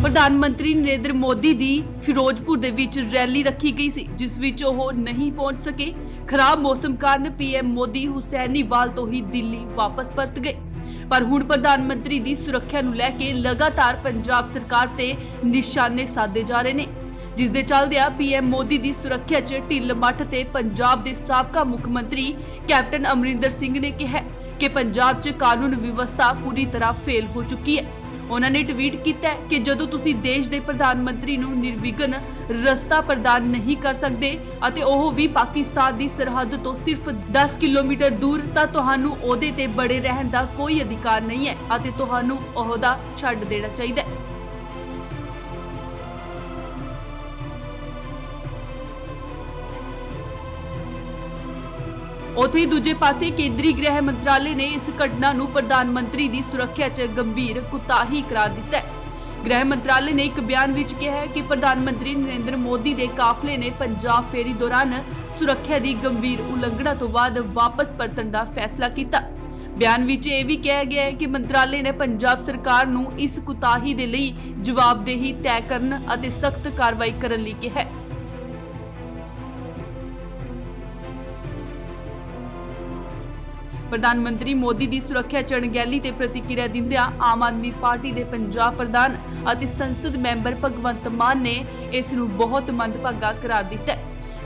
प्रधान मंत्री नरेंद्र मोदी दी फिरोजपुर दे विच रैली रखी गई सी, जिस विच ओह नहीं पहुंच सके। खराब मौसम कारण पीएम मोदी हुसैनीवाल तो ही दिल्ली वापस परत गए। पर हुण प्रधानमंत्री दी सुरक्षा नूं लैके लगातार पंजाब सरकार ते निशाने साधे जा रहे ने, जिस दे चलदिया पीएम मोदी दी सुरक्षा च ढिल मठ ते पंजाब दे साबका मुख मंत्री कैप्टन अमरिंदर सिंह ने कहा कि पंजाब च कानून व्यवस्था पूरी तरह फेल हो चुकी है। उन्होंने ट्वीट किया कि जदों तुसी देश के प्रधानमंत्री नूं निर्विघन रस्ता प्रदान नहीं कर सकते अते ओह भी पाकिस्तान की सरहद तो सिर्फ 10 किलोमीटर दूर, तां तुहानूं ओहदे ते बड़े रहन दा कोई अधिकार नहीं है अते तुहानूं ओहदा छड्ड देना चाहिए। उत्थे दूजे पासे केंद्रीय गृह मंत्रालय ने इस घटना नूं प्रधानमंत्री दी सुरक्षा च गंभीर कुताही करार दिता है। गृह मंत्रालय ने एक बयान विच कहा है कि प्रधानमंत्री नरेंद्र मोदी दे काफले ने पंजाब फेरी दौरान सुरक्षा दी गंभीर उल्लंघना तो बाद वापस परतण दा फैसला कीता। बयान विच यह भी कहा गया है कि मंत्रालय ने पंजाब सरकार नूं इस कुताही दे लई जवाबदेही तय करन अते सख्त कार्रवाई करन लई कहा है। प्रधानमंत्री मोदी की सुरक्षा च अणगहली ते प्रतिक्रिया दिंदियां आम आदमी पार्टी के पंजाब प्रधान अते संसद मैंबर भगवंत मान ने इस नूं बहुत मंदभागा करार दिता है।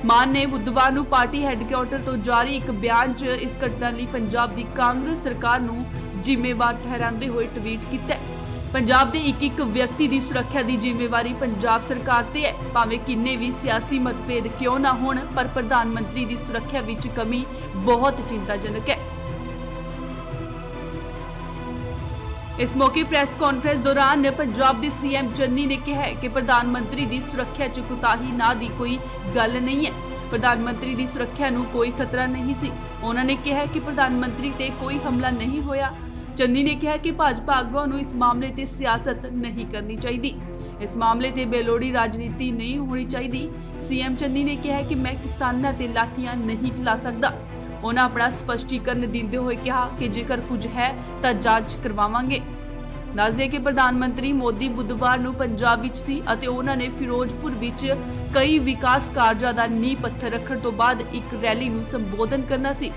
मान ने बुधवार नूं पार्टी हैडक्वार्टर तो जारी एक बयान च इस घटना लई पंजाब की कांग्रेस सरकार नूं जिम्मेवार ठहराते हुए ट्वीट किया है। पंजाब के एक व्यक्ति की सुरक्षा की जिम्मेवारी पंजाब सरकार ते है, भावें किन्ने भी सियासी मतभेद क्यों ना होण, पर प्रधानमंत्री की सुरक्षा विच कमी बहुत चिंताजनक है। इस मौके प्रेस कॉन्फ्रेंस दौरान पंजाब के सीएम चन्नी ने कहा कि प्रधानमंत्री की सुरक्षा च कुताही ना दी कोई गल नहीं है। प्रधानमंत्री की सुरक्षा नूं कोई खतरा नहीं सी। उन्होंने कहा कि प्रधानमंत्री ते कोई हमला नहीं होया। चन्नी ने कहा कि भाजपा आगुआं नूं इस मामले ते सियासत नहीं करनी चाहिए, इस मामले ते बेलोड़ी राजनीति नहीं होनी चाहिए। सीएम चन्नी ने कहा कि मैं किसानां ते लाठियां नहीं चला सकदा। उन्होंने अपना स्पष्टीकरण देते हुए कहा कि जेकर कुछ है तो जांच करवावांगे। दस दे कि प्रधानमंत्री मोदी बुधवार नूं पंजाब विच सी अते उन्होंने फिरोजपुर विच कई विकास कार्यां दा नींह पत्थर रखण तो बाद एक रैली नूं संबोधन करना सी।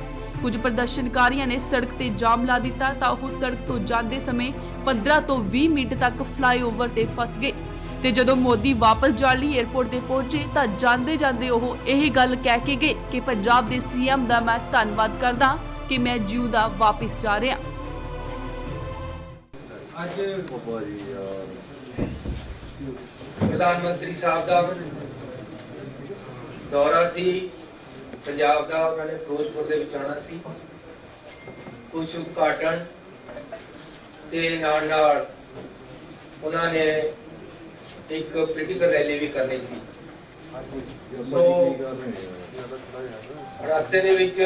कुछ प्रदर्शनकारियों ने सड़क ते जाम ला दिता तां ओह सड़क तो जांदे समय 15 तो 20 मिनट तक फ्लाईओवर ते फस गए ते जदों मोदी वापस जाण लई एयरपोर्ट ते पहुंचे तां जांदे जांदे ओह यही गल कह के गए कि पंजाब दे सीएम दा मैं धन्नवाद करदा कि मैं जिउंदा वापस जा रहा। आज प्रधानमंत्री साहब का दौरा सी पंजाब का, उन्होंने फिरोजपुर दे विच आना सी, कुछ उद्घाटन ते नाल उन्होंने एक पोलिटिकल रैली भी करनी सी। सो रास्ते दे विच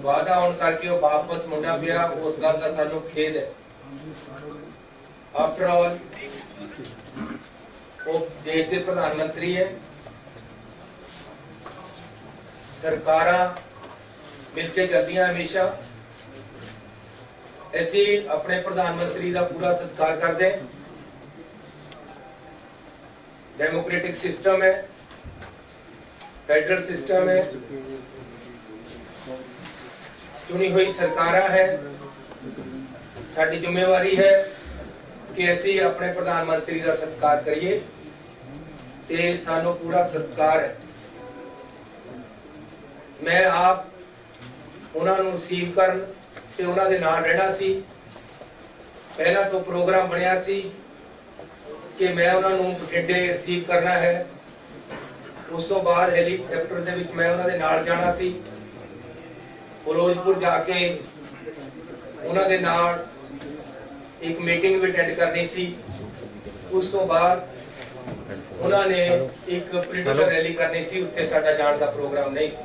वादा होने करके वो वापस मुड़ना पिया, उस गल का सानू खेद है। आफ्टर ऑल वो देश के प्रधानमंत्री है, सरकारां मिलके चलदियां हमेशा। ऐसे अपने प्रधानमंत्री का पूरा सत्कार करते हैं। डेमोक्रेटिक सिस्टम है, फेडरल सिस्टम है, चुनी हुई सरकारां है। साडी जिम्मेवारी है कि असीं अपने प्रधानमंत्री का सत्कार करिए ते सानू पूरा सत्कार है। मैं आप उन्हां नूं रिसीव करन ते उन्हां दे नाल रहना सी। पहला तो प्रोग्राम बनिया सी कि मैं उन्हां नूं बठिंडे रिसीव करना है, उस तो बाद हैलीकॉप्टर दे विच मैं उन्हां दे नाल जाना सी, फिरोजपुर जाके उन्हां दे नाल एक मीटिंग भी अटेंड करनी सी। उस तो बाद उन्होंने एक पोलिटिकल रैली करनी सी, उत्थे साडा जाण दा प्रोग्राम नहीं सी।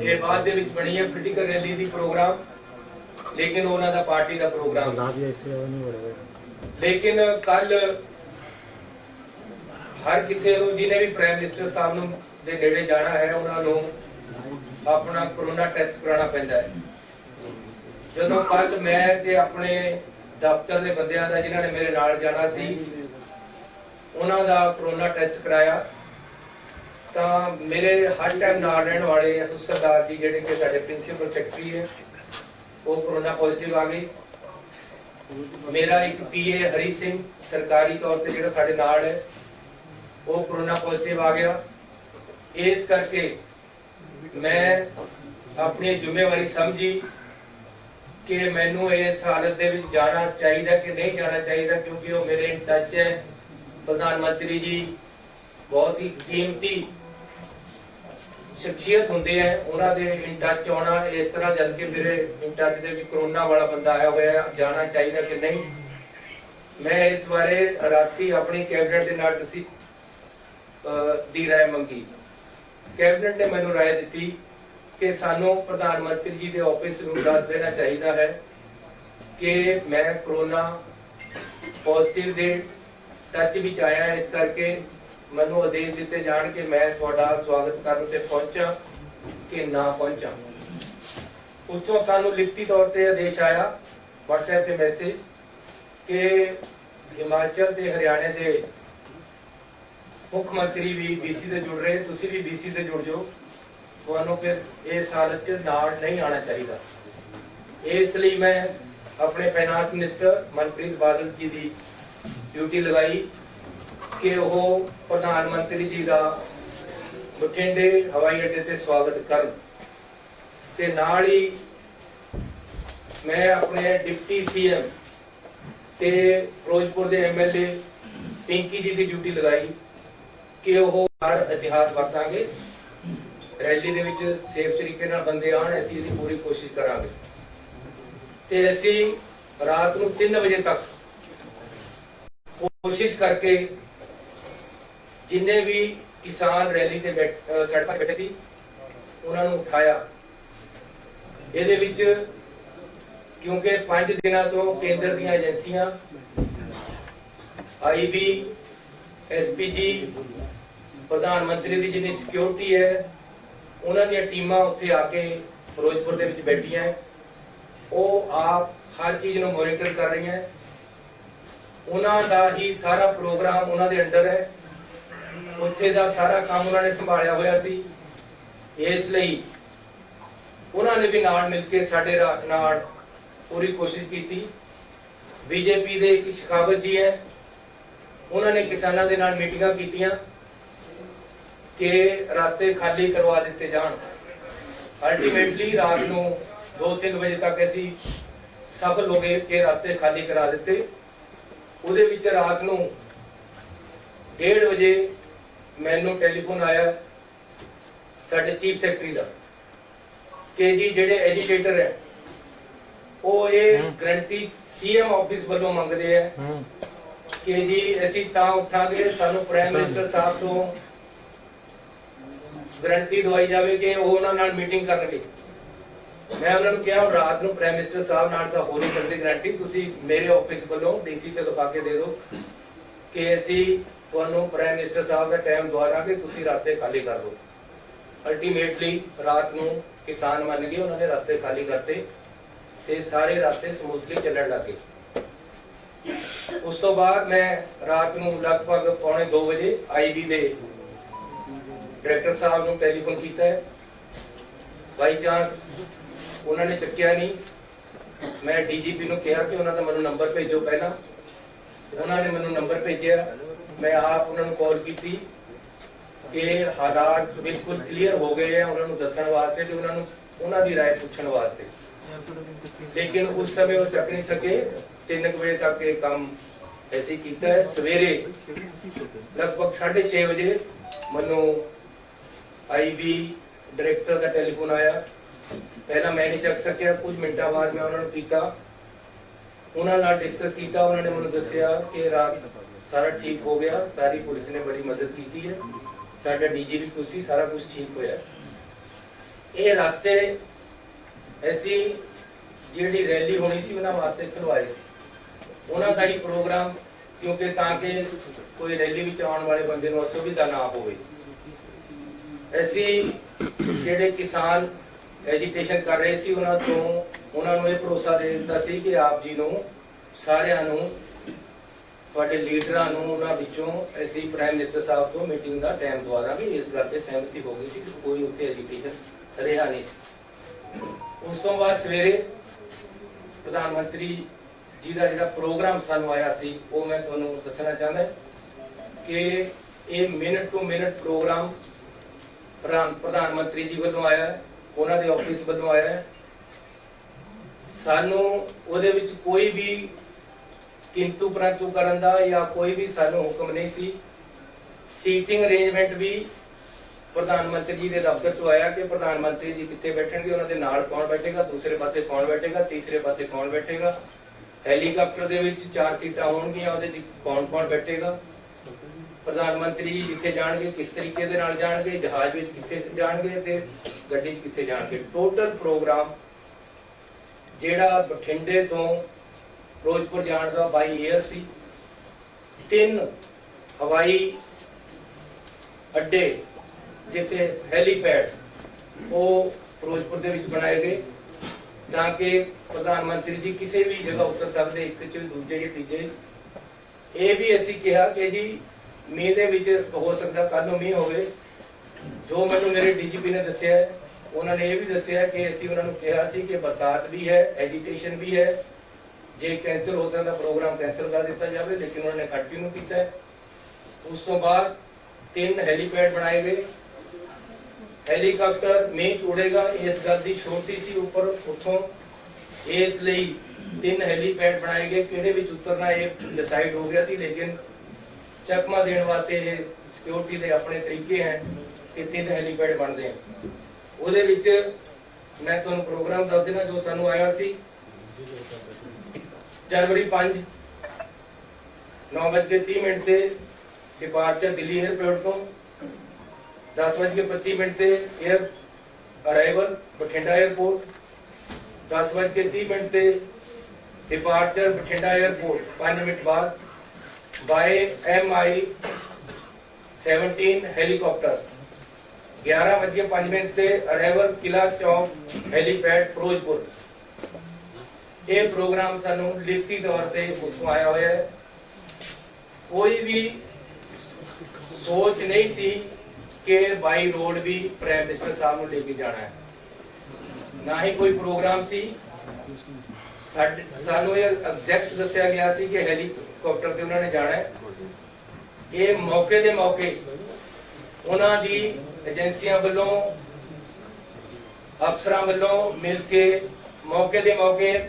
ये बाद दे विच बनी है पोलिटिकल रैली दी प्रोग्राम, लेकिन उन्हां दा पार्टी दा प्रोग्राम सी। लेकिन कल हर किसी ਨੂੰ ਜਿਹਨੇ ਵੀ ਪ੍ਰਾਈਮ ਮਿਨਿਸਟਰ ਸਾਹਿਬ ਨੂੰ ਦੇ ਨੇੜੇ ਜਾਣਾ ਹੈ ਉਹਨਾਂ ਨੂੰ ਆਪਣਾ ਕੋਰੋਨਾ ਟੈਸਟ ਕਰਾਉਣਾ ਪੈਂਦਾ ਹੈ। ਜਦੋਂ ਕੱਲ ਮੈਂ ਤੇ ਆਪਣੇ ਦਫ਼ਤਰ ਦੇ ਬੰਦਿਆਂ ਦਾ ਜਿਨ੍ਹਾਂ ਨੇ ਮੇਰੇ ਨਾਲ ਜਾਣਾ ਸੀ ਉਹਨਾਂ ਦਾ ਕੋਰੋਨਾ ਟੈਸਟ ਕਰਾਇਆ ਤਾਂ ਮੇਰੇ ਹਰ ਟਾਈਮ ਨਾਲ ਰਹਿਣ ਵਾਲੇ ਸਰਦਾਰ ਜੀ ਜਿਹੜੇ ਕਿ ਸਾਡੇ ਪ੍ਰਿੰਸੀਪਲ ਸੈਕਟਰੀ ਹੈ ਉਹ ਕੋਰੋਨਾ ਪੋਜ਼ਿਟਿਵ ਆ ਗਏ। मेरा एक पीए हरी सिंह सरकारी तौर पे जो साडे नाल है वो कोरोना पॉजिटिव आ गया। इस करके मैं अपनी जिम्मेवारी समझी कि मैनू इस हालत दे विच जाना चाहिए कि नहीं जाना चाहिए, क्योंकि वो मेरे इन टच है। प्रधानमंत्री जी बहुत ही कीमती शख्सियत होंगे हैं, उन्होंने इन टच आना इस तरह जब कि मेरे इन टच के कोरोना वाला बंदा आया हुआ है जाना चाहिए कि नहीं। मैं इस बारे राती अपनी कैबिनेट के नाल दी राय मंगी। कैबिनेट ने मैनू राय दी कि सानू प्रधानमंत्री जी के ऑफिस नूं दस देना चाहिए है कि मैं कोरोना पॉजिटिव के टच विच आया, इस करके मैनू आदेश दिते जान के मैं तुहाडा स्वागत करन ते पहुंचा कि ना पहुंचा। उत्थों सानू लिखती तौर पे आदेश आया WhatsApp पे मैसेज कि हिमाचल ते हरियाणे के मुख्यमंत्री भी BC से जुड़ रहे, तुसी भी BC से जुड़ जाओ, तुहानू फिर इस हालत च नाल नहीं आना चाहिए। इसलिए मैं अपने फाइनांस मिनिस्टर मनप्रीत बादल जी की ड्यूटी लगाई कि वो प्रधानमंत्री जी का बठिंडे हवाई अड्डे ते स्वागत कर ते नाल ही मैं अपने डिप्टी CM ते फिरोजपुर के MLA पिंकी जी की ड्यूटी लगाई कि वो हर एहतियात वरतांगे, रैली दे विच सेफ तरीके नाल बंदे आण, असीं इहदी पूरी कोशिश करांगे ते असीं रात नूं 3 बजे तक कोशिश करके जिन्ने भी किसान रैली ते सड़क पर बैठे सी उन्हां नूं उठाया। इहदे विच क्योंकि 5 दिनों तो केंद्र दी एजेंसियां IB SPG प्रधानमंत्री की जिन्नी सिक्योरिटी है उन्हां दी टीमां उत्थे आके फिरोजपुर दे विच बैठियां, वो आप हर चीज नूं मॉनिटर कर रही हैं। उन्हां दा ही सारा प्रोग्राम उन्हां दे अंडर है, उत्थे दा सारा काम उन्होंने संभालिया होया सी। इसलिए उन्होंने भी नाल मिल के साडे नाल पूरी कोशिश की। बीजेपी दे एक शेखावत जी है, उन्होंने किसानों के नाल मीटिंगां कीतियां कि रास्ते खाली करवा दिते जान। अल्टीमेटली रात नूं 2-3 बजे तक असीं सफल हो गए कि रास्ते खाली करा दिते। उहदे विच रात नूं 1:30 बजे मैनू टेलीफोन आया साडे चीफ सैकटरी का कि जी जेडे एजुकेटर है वो ये गारंटी CM ऑफिस वालों मंगते हैं कि जी असीं तां उठांगे सानू प्राइम मिनिस्टर साहब तो गारंटी दवाई जाए कि वो उन्हां नाल मीटिंग करनगे। मैं उन्होंने कहा रात नूं प्राइम मिनिस्टर साहब नाल तां हो नहीं सकदी गारंटी, तुसीं मेरे ऑफिस वालों DC ते लिखा के दे दो कि असीं ਤੁਹਾਨੂੰ ਪ੍ਰਾਈਮ ਮਿਨਿਸਟਰ ਸਾਹਿਬ ਦਾ ਟਾਈਮ ਦਵਾ ਦਾਂਗੇ, ਤੁਸੀਂ ਰਸਤੇ ਖਾਲੀ ਕਰ ਦਿਓ। ਅਲਟੀਮੇਟਲੀ ਰਾਤ ਨੂੰ ਕਿਸਾਨ ਮੰਨ ਗਏ, ਉਹਨਾਂ ਨੇ ਰਸਤੇ ਖਾਲੀ ਕਰਤੇ ਤੇ ਸਾਰੇ ਰਸਤੇ ਸਮੂਥਲੀ ਚੱਲਣ ਲੱਗੇ। ਉਸ ਤੋਂ ਬਾਅਦ ਮੈਂ ਰਾਤ ਨੂੰ ਲਗਭਗ 1:45 ਵਜੇ IB ਦੇ ਡਾਇਰੈਕਟਰ ਸਾਹਿਬ ਨੂੰ ਟੈਲੀਫੋਨ ਕੀਤਾ ਹੈ। ਬਾਈ ਚਾਂਸ ਉਹਨਾਂ ਨੇ ਚੱਕਿਆ ਨਹੀਂ। ਮੈਂ DGP ਨੂੰ ਕਿਹਾ ਕਿ ਉਹਨਾਂ ਦਾ ਮੈਨੂੰ ਨੰਬਰ ਭੇਜੋ ਪਹਿਲਾਂ। ਉਹਨਾਂ ਨੇ ਮੈਨੂੰ ਨੰਬਰ ਭੇਜਿਆ, मैं आप उन्होंने कॉल की थी कि हालात बिल्कुल क्लीयर हो गए हैं उन्होंने दसन वास्ते ते उन्होंने दी राय पूछण वास्ते, लेकिन उस समय वो चक नहीं सके। 3 बजे तक ये काम ऐसे किया है। सवेरे लगभग 6:30 बजे मनु IB डायरेक्टर का टेलीफोन आया। पहला मैं नहीं चक सकिया, कुछ मिनटा बाद मैं उन्होंने किया, उन्होंने डिस्कस किया। उन्होंने मैनू दसिया कि रात सारा ठीक हो गया, सारी पुलिस ने बड़ी मदद की है, साडा DG भी खुशी, सारा कुछ ठीक होया। ये रास्ते ऐसी जिहड़ी रैली होनी सी उन्हां वास्ते खुलवाए सी, उन्हां दा ही प्रोग्राम क्योंकि ताकि कोई रैली में आने वाले बंदे को असुविधा ना होवे। ऐसी ਜਿਹੜੇ किसान एजिटेशन कर रहे सी उन्हां ਤੋਂ ਉਹਨਾਂ ਨੂੰ ਇਹ ਭਰੋਸਾ ਦੇ ਦਿੱਤਾ ਸੀ ਕਿ ਆਪ ਜੀ ਨੂੰ ਸਾਰਿਆਂ ਨੂੰ ਤੁਹਾਡੇ ਲੀਡਰਾਂ ਨੂੰ ਉਹਨਾਂ ਵਿੱਚੋਂ ਅਸੀਂ ਪ੍ਰਾਈਮ ਮਿਨਿਸਟਰ ਸਾਹਿਬ ਤੋਂ ਮੀਟਿੰਗ ਦਾ ਟਾਈਮ ਦਵਾਰਾ ਵੀ ਇਸ ਗੱਲ ਤੇ ਸਹਿਮਤੀ ਹੋ ਗਈ ਸੀ ਕਿ ਕੋਈ ਉੱਥੇ ਐਜੀਟੇਸ਼ਨ ਰਿਹਾ ਨਹੀਂ ਸੀ। ਉਸ ਤੋਂ ਬਾਅਦ ਸਵੇਰੇ ਪ੍ਰਧਾਨ ਮੰਤਰੀ ਜੀ ਦਾ ਜਿਹੜਾ ਪ੍ਰੋਗਰਾਮ ਸਾਨੂੰ ਆਇਆ ਸੀ ਉਹ ਮੈਂ ਤੁਹਾਨੂੰ ਦੱਸਣਾ ਚਾਹੁੰਦਾ ਕਿ ਇਹ ਮਿੰਟ ਟੂ ਮਿੰਟ ਪ੍ਰੋਗਰਾਮ ਪ੍ਰਧਾਨ ਮੰਤਰੀ ਜੀ ਵੱਲੋਂ ਆਇਆ ਹੈ, ਉਹਨਾਂ ਦੇ ਆਫਿਸ ਵੱਲੋਂ ਆਇਆ ਹੈ। ਸਾਨੂੰ ਉਹਦੇ ਵਿੱਚ ਕੋਈ ਵੀ किंतु परंतु करन दा या कोई भी सानू हुक्म नहीं सी। सीटिंग अरेंजमेंट भी प्रधानमंत्री जी के दफ्तर चो आया कि प्रधानमंत्री जी कितने बैठेंगे, उन्होंने नाल कौन बैठेगा, दूसरे पासे कौन बैठेगा, तीसरे पासे कौन बैठेगा, हैलीकॉप्टर दे विच 4 सीटां होणगियां उहदे विच कौन कौन बैठेगा, प्रधानमंत्री जी जिथे जाणगे किस तरीके दे नाल जाणगे, जहाज विच किथे जाणगे ते गड्डी च किथे जाणगे। टोटल प्रोग्राम जिहड़ा बठिंडे तो फिरोजपुर जाण दा बाई एयर सी। 3 हवाई अड्डे जिथे हैलीपैड वो फिरोजपुर दे विच बनाए गए ताकि प्रधानमंत्री जी किसी भी जगह उतर सकते, एक च दूजे या तीजे। ये भी असीं कहा कि जी मीह दे विच हो सकता कल नूं मीह होवे। जो मैनूं मेरे डीजीपी ने दस्सिया है, उन्होंने ये भी दस्सिया कि असीं उन्हां नूं कहा सी कि बरसात भी है, एजीटेशन भी है, जे कैंसिल हो सकता प्रोग्राम कैंसिल कर दिता जाए, लेकिन उन्होंने कंटिन्यू किया है। उस तो बाद 3 हैलीपैड बनाए गए। हैलीकॉप्टर नहीं उड़ेगा इस गल की छोटी सी उपर उतों, इसलिए 3 हैलीपैड बनाए गए। किहड़े विच उतरना ये डिसाइड हो गया सी, लेकिन चकमा देने वास्ते सिक्योरिटी के अपने तरीके हैं कि 3 हैलीपैड बनते हैं। उहदे विच मैं तुहानूं प्रोग्राम दस देना जो सानूं आया सी। जनवरी 5 9:30 से डिपार्चर दिल्ली एयरपोर्ट तो 10:25 से एयर अराइवल बठिंडा एयरपोर्ट, 10:30 से डिपार्चर बठिंडा एयरपोर्ट 5 मिनट बाद बाय MI-17 हेलीकॉप्टर, 11:05 से अराइवल किला चौक हेलीपैड फिरोजपुर। ये प्रोग्राम सानू लिखती तौर पर उत्थों आया हुआ है। कोई भी सोच नहीं सी कि बाई रोड भी प्राइम मिनिस्टर साहब को लेके जाना है, ना ही कोई प्रोग्राम सी। सानू ये एग्जैक्ट दस्या गया सी कि हैलीकॉप्टर से उन्होंने जाना है। ये मौके दे मौके उन्हां दी एजेंसियां वालों अफसरां वालों मिल के मौके दे मौके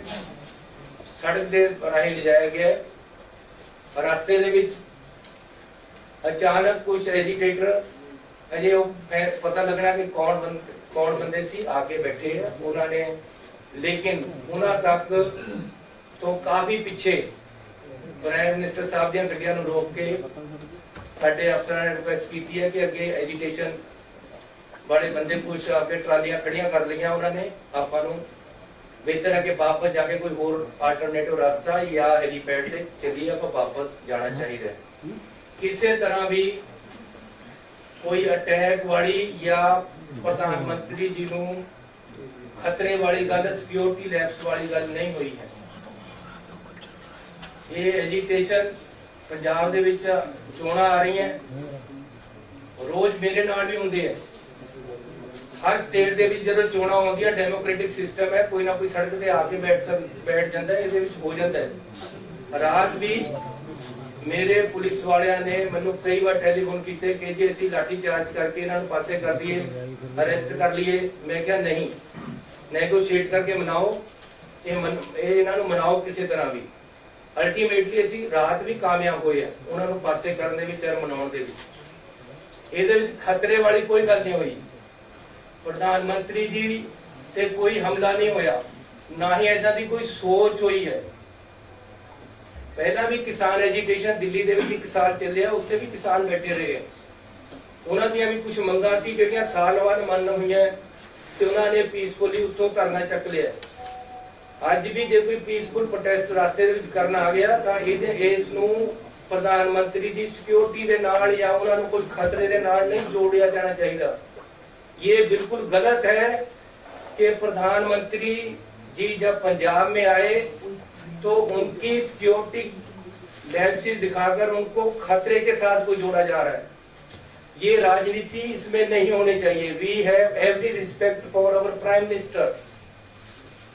सड़क दे राही ले जाया गया। रास्ते दे विच अचानक कुछ एजिटेटर अजे पता लगना कि कौन बंदे सी आके बैठे हैं उन्होंने, लेकिन उन्हां तक तो काफी पीछे प्राइम मिनिस्टर साहब दी गड्डियां नूं रोक के साडे अफसरां ने रिक्वेस्ट की है कि अगे एजिटेशन वाले बंदे कुछ आके ट्रालियां खड़ियां कर लिया। उन्होंने आपां नूं बेहतर है कि वापस जाके कोई और अल्टरनेटिव रास्ता या हेलीपैड से चलिए आप वापस जाना चाहिए। किसी तरह भी कोई अटैक वाली या प्रधानमंत्री जी को खतरे वाली गल, सिक्योरिटी लैप्स वाली गल नहीं हुई है। ये एजिटेशन पंजाब दे विच चोणां आ रही हैं, रोज मेरे नाल भी हुंदे हैं। हर स्टेट दे विच जदों चोणां होंदियां डेमोक्रेटिक सिस्टम है, कोई ना कोई सड़क ते आके बैठ जाता है, इहदे विच हो जाता है। रात भी मेरे पुलिस वालियां ने मैनूं कई बार टेलीफोन कीते कि जी असीं लाठी चार्ज करके इन्हां नूं पासे कर दिए, अरेस्ट कर लिए। मैं क्या नहीं, नेगोशिएट करके मनाओ, इन्हां नूं मनाओ किसी तरह भी। अल्टीमेटली असीं रात भी कामयाब होए, उन्हां नूं पासे करन दे विच मनाउण दे विच। इहदे विच खतरे वाली कोई गल नहीं हुई। प्रधानमंत्री जी से कोई हमला नहीं होया, ना ही ऐसा दी कोई सोच हुई है। पहला भी किसान एजिटेशन दिल्ली दे विच 1 साल चलिया, उत्थे भी किसान बैठे रहे। उन्हां दी भी कुछ मंगां सी जिहड़ियां साल बाद मन हुईआं ते उन्हां ने पीसफुली उत्थों करना चक लिया। अज भी जे कोई पीसफुल प्रोटेस्ट रास्ते दे विच करना आ गया तां इस नूं प्रधानमंत्री की सिक्योरिटी के नाल या उन्होंने कोई खतरे के नाल नहीं जोड़िया जाना चाहिए। ये बिल्कुल गलत है कि प्रधानमंत्री जी जब पंजाब में आए तो उनकी सिक्योरिटी लैप्सेस दिखाकर उनको खतरे के साथ को जोड़ा जा रहा है। ये राजनीति इसमें नहीं होनी चाहिए। We have every respect for our prime minister.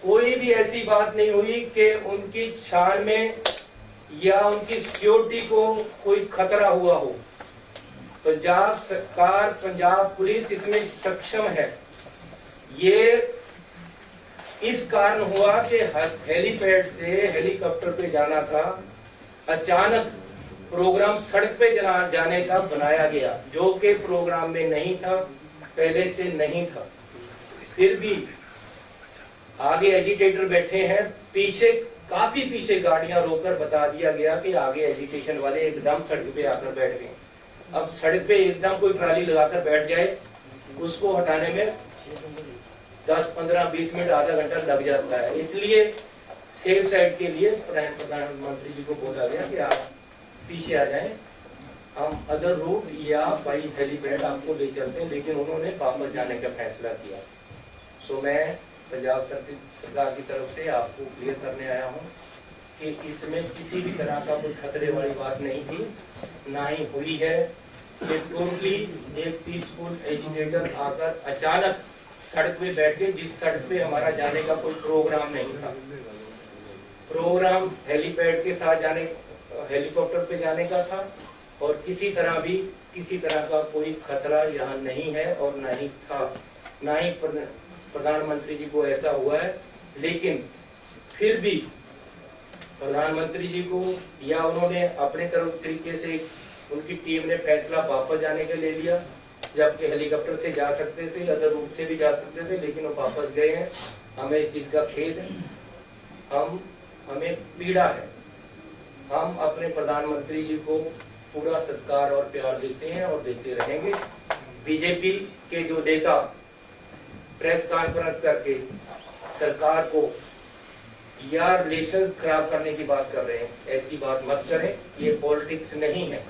कोई भी ऐसी बात नहीं हुई कि उनकी शान में या उनकी सिक्योरिटी को कोई खतरा हुआ हो। पंजाब सरकार, पंजाब पुलिस इसमें सक्षम है। ये इस कारण हुआ कि हेलीपैड से हेलीकॉप्टर पे जाना था, अचानक प्रोग्राम सड़क पे जाने का बनाया गया, जो कि प्रोग्राम में नहीं था, पहले से नहीं था। फिर भी आगे एजिटेटर बैठे हैं, पीछे काफी पीछे गाड़ियां रोककर बता दिया गया कि आगे एजिटेशन वाले एकदम सड़क पे आकर बैठ गए। अब सड़क पे एकदम कोई ट्राली लगाकर बैठ जाए, उसको हटाने में 10, 15, 20 मिनट, आधा घंटा लग जाता है। इसलिए सेफ साइड के लिए प्रधानमंत्री जी को बोला गया कि आप पीछे आ जाएं, हम अदर रूट या बाई हेलीपैड आपको ले चलते हैं, लेकिन उन्होंने वापस जाने का फैसला किया। तो मैं पंजाब सरकार की तरफ से आपको क्लियर करने आया हूं कि इसमें किसी भी तरह का कोई खतरे वाली बात नहीं थी, ना ही हुई है। ये टोटली एक पीसफुल एजिटेटर आकर अचानक सड़क पे बैठ के, जिस सड़क पे हमारा जाने का कोई प्रोग्राम नहीं था। प्रोग्राम हेलीपैड के साथ जाने, हेलीकॉप्टर पे जाने का था, और किसी तरह का कोई खतरा यहाँ नहीं है और नहीं था, ना ही प्रधानमंत्री जी को ऐसा हुआ है। लेकिन फिर भी प्रधानमंत्री जी को या उन्होंने अपने तरफ तरीके से, उनकी टीम ने फैसला वापस जाने का ले लिया, जबकि हेलीकॉप्टर से जा सकते थे, अदर रूट से भी जा सकते थे, लेकिन वो वापस गए हैं। हमें इस चीज का खेद है, हमें पीड़ा है। हम अपने प्रधानमंत्री जी को पूरा सत्कार और प्यार देते हैं और देते रहेंगे। बीजेपी के जो नेता प्रेस कॉन्फ्रेंस करके सरकार को या रिलेशन खराब करने की बात कर रहे हैं, ऐसी बात मत करें। ये पॉलिटिक्स नहीं है,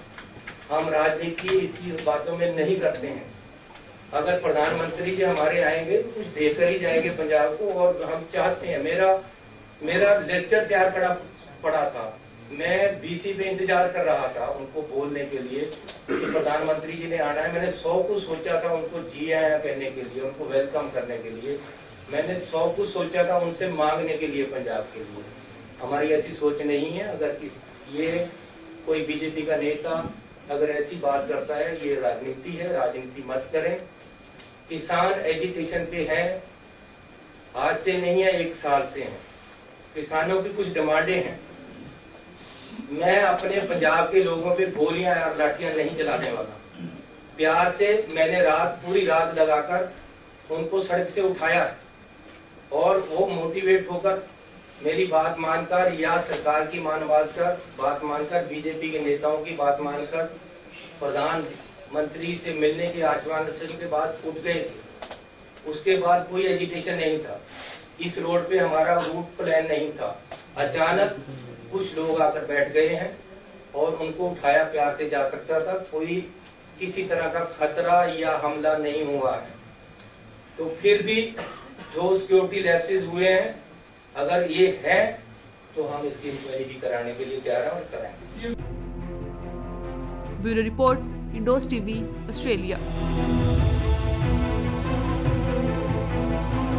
हम राजनीति इसी बातों में नहीं करते हैं। अगर प्रधानमंत्री जी हमारे आएंगे तो कुछ देकर ही जाएंगे पंजाब को, और हम चाहते हैं। मेरा लेक्चर तैयार पड़ा था, मैं बीसी पे इंतजार कर रहा था उनको बोलने के लिए कि प्रधानमंत्री जी ने आना है। मैंने 100 कुछ सोचा था उनको जी आया कहने के लिए, उनको वेलकम करने के लिए। मैंने 100 कुछ सोचा था उनसे मांगने के लिए, पंजाब के लिए। हमारी ऐसी सोच नहीं है। अगर ये कोई बीजेपी का नेता अगर ऐसी बात करता है, ये राजनीति है, राजनीति मत करें। किसान एजिटेशन पे है, आज से नहीं है, 1 साल से है। किसानों की कुछ डिमांडें हैं। मैं अपने पंजाब के लोगों पे गोलियां या लाठियां नहीं चलाने वाला। प्यार से मैंने पूरी रात लगाकर उनको सड़क से उठाया है, और वो मोटिवेट होकर मेरी बात मानकर या सरकार की बात मानकर बीजेपी के नेताओं की बात मानकर प्रधानमंत्री से मिलने के आश्वासन के बाद उठ गए थे। उसके बाद कोई एजिटेशन नहीं था। इस रोड पे हमारा रूट प्लान नहीं था। अचानक कुछ लोग आकर बैठ गए हैं और उनको उठाया, प्यार से जा सकता था। कोई किसी तरह का खतरा या हमला नहीं हुआ है। तो फिर भी जो सिक्योरिटी लैप्सेस हुए हैं, अगर ये है तो हम इसकी इंक्वायरी कराने के लिए तैयार हैं और कराएंगे। ब्यूरो रिपोर्ट, इंडोस टीवी, ऑस्ट्रेलिया।